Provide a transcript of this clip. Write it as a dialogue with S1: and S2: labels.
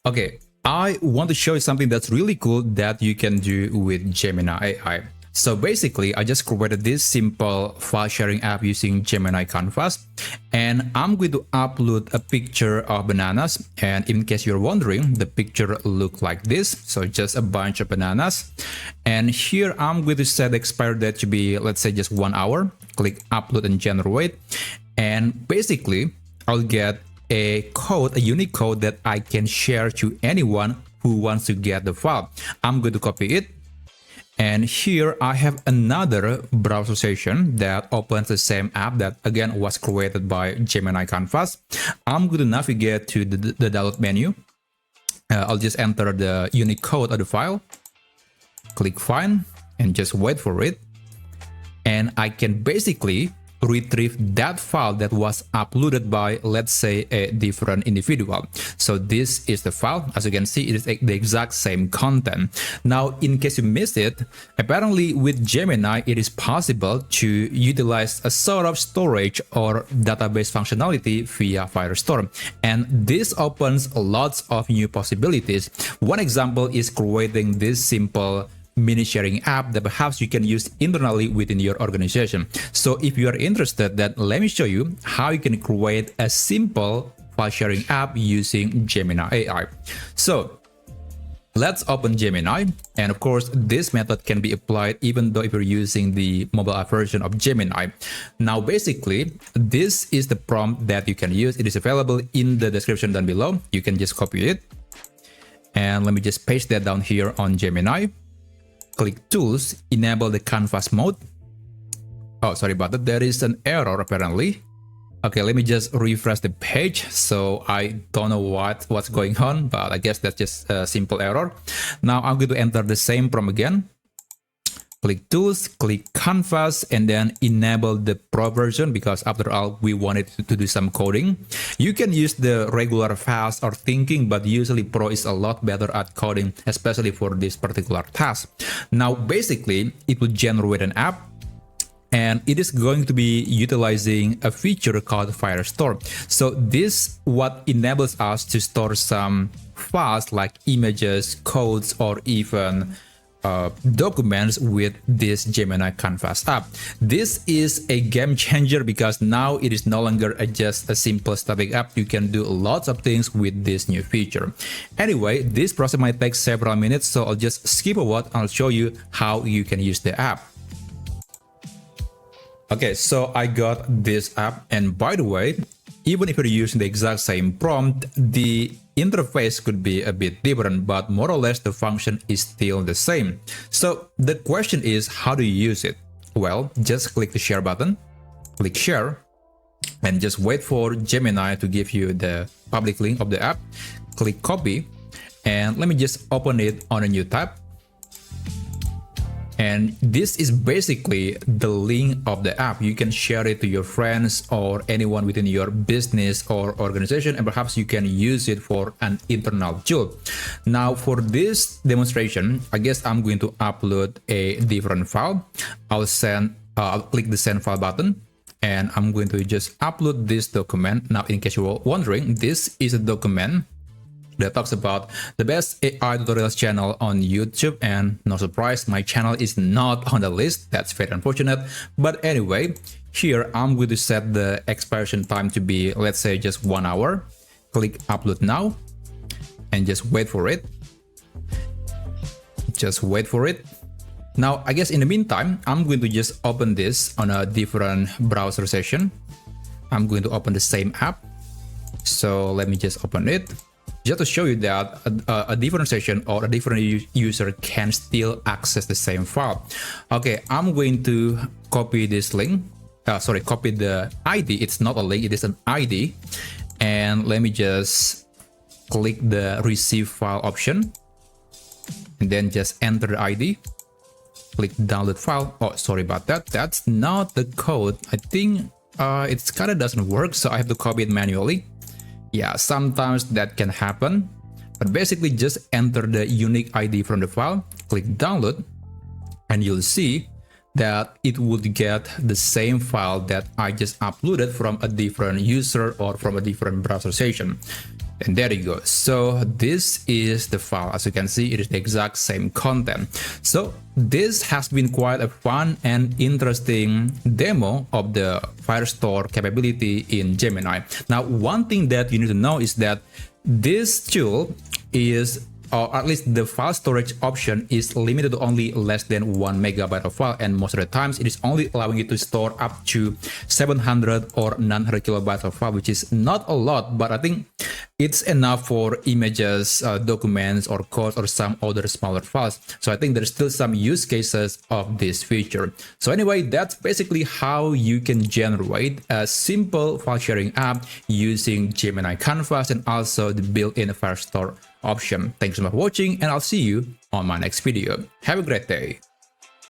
S1: Okay, I want to show you something that's really cool that you can do with Gemini AI. So basically, I just created this simple file sharing app using Gemini Canvas, and I'm going to upload a picture of bananas. And in case you're wondering, the picture look like this. So just a bunch of bananas. And here I'm going to set the expiry date to be, let's say, just 1 hour. Click upload and generate. And basically, I'll get a code, a unique code that I can share to anyone who wants to get the file. I'm going to copy it. And here I have another browser session that opens the same app that again was created by Gemini Canvas. I'm going to navigate to the download menu. I'll just enter the unique code of the file. Click find and just wait for it. And I can basically retrieve that file that was uploaded by, let's say, a different individual. So this is the file. As you can see, it is the exact same content. Now, in case you missed it, apparently with Gemini, it is possible to utilize a sort of storage or database functionality via Firestore. And this opens lots of new possibilities. One example is creating this simple mini sharing app that perhaps you can use internally within your organization. So if you are interested, then let me show you how you can create a simple file sharing app using Gemini AI. So let's open Gemini. And of course, this method can be applied even though if you're using the mobile app version of Gemini. Now, basically, this is the prompt that you can use. It is available in the description down below. You can just copy it. And let me just paste that down here on Gemini. Click Tools, enable the Canvas mode. Oh, sorry about that. There is an error apparently. Okay, let me just refresh the page. So I don't know what's going on, but I guess that's just a simple error. Now I'm going to enter the same prompt again. Click Tools, click Canvas, and then enable the Pro version because after all, we wanted to do some coding. You can use the regular fast or thinking, but usually Pro is a lot better at coding, especially for this particular task. Now, basically, it will generate an app, and it is going to be utilizing a feature called Firestore. So this what enables us to store some files like images, codes, or even documents with this Gemini Canvas app. This is a game changer because now it is no longer just a simple static app. You can do lots of things with this new feature. Anyway, this process might take several minutes, so I'll just skip a word and I'll show you how you can use the app. Okay, so I got this app, and by the way, even if you're using the exact same prompt, the interface could be a bit different, but more or less the function is still the same. So the question is, how do you use it? Well, just click the share button, click share, and just wait for Gemini to give you the public link of the app. Click copy, and let me just open it on a new tab. And this is basically the link of the app. You can share it to your friends or anyone within your business or organization, and perhaps you can use it for an internal tool. Now, for this demonstration, I guess I'm going to upload a different file. I'll click the send file button, and I'm going to just upload this document. Now, in case you were wondering, this is a document that talks about the best AI tutorials channel on YouTube, and no surprise, my channel is not on the list. That's very unfortunate. But anyway, here I'm going to set the expiration time to be, let's say, just 1 hour. Click upload now and just wait for it. Just wait for it. Now, I guess in the meantime, I'm going to just open this on a different browser session. I'm going to open the same app. So let me just open it. Just to show you that a different session or a different user can still access the same file. Okay, I'm going to copy this link. Copy the ID. It's not a link, it is an ID. And let me just click the receive file option. And then just enter the ID. Click download file. Oh, sorry about that. That's not the code. I think it kind of doesn't work, so I have to copy it manually. Yeah, sometimes that can happen, but basically just enter the unique ID from the file, click download, and you'll see that it would get the same file that I just uploaded from a different user or from a different browser session. And there you go. So this is the file. As you can see, it is the exact same content. So this has been quite a fun and interesting demo of the Firestore capability in Gemini. Now, one thing that you need to know is that this tool is, or at least the file storage option, is limited to only less than 1 megabyte of file, and most of the times it is only allowing you to store up to 700 or 900 kilobytes of file, which is not a lot, but I think it's enough for images, documents, or codes, or some other smaller files. So I think there's still some use cases of this feature. So anyway, that's basically how you can generate a simple file sharing app using Gemini Canvas and also the built-in Firestore option. Thanks so much for watching, and I'll see you on my next video. Have a great day.